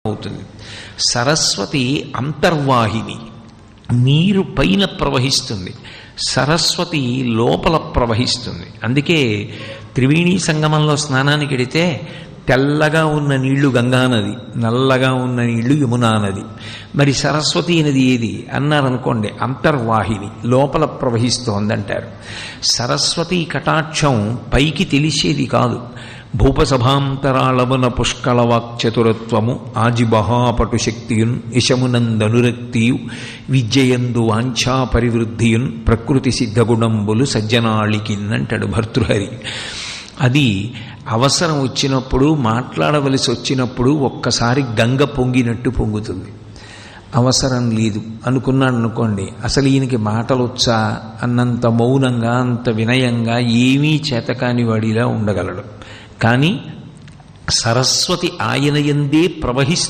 అవుతుంది. సరస్వతి అంతర్వాహిని, నీరు పైన ప్రవహిస్తుంది, సరస్వతి లోపల ప్రవహిస్తుంది. అందుకే త్రివేణీ సంగమంలో స్నానానికి వెడితే తెల్లగా ఉన్న నీళ్లు గంగానది, నల్లగా ఉన్న నీళ్లు యమునా నది. మరి సరస్వతి నది ఏది అన్నారనుకోండి, అంతర్వాహిని, లోపల ప్రవహిస్తోందంటారు. సరస్వతి కటాక్షం పైకి తెలిసేది కాదు. భూపసభాంతరాళమున పుష్కళవాక్చతురత్వము ఆజిబహాపటు శక్తియున్ యశమునందనురక్తియు విద్యయందు వాంఛా పరివృద్ధియున్ ప్రకృతి సిద్ధగుణంబులు సజ్జనాళికిన్నంటాడు భర్తృహరి. అది అవసరం వచ్చినప్పుడు, మాట్లాడవలసి వచ్చినప్పుడు ఒక్కసారి గంగ పొంగినట్టు పొంగుతుంది. అవసరం లేదు అనుకున్నాడు అనుకోండి, అసలు ఈయనకి మాటలు వచ్చా అన్నంత మౌనంగా, అంత వినయంగా, ఏమీ చేతకాని వాడిలా ఉండగలడు. కానీ సరస్వతి ఆయన యందే ప్రవహిస్తూ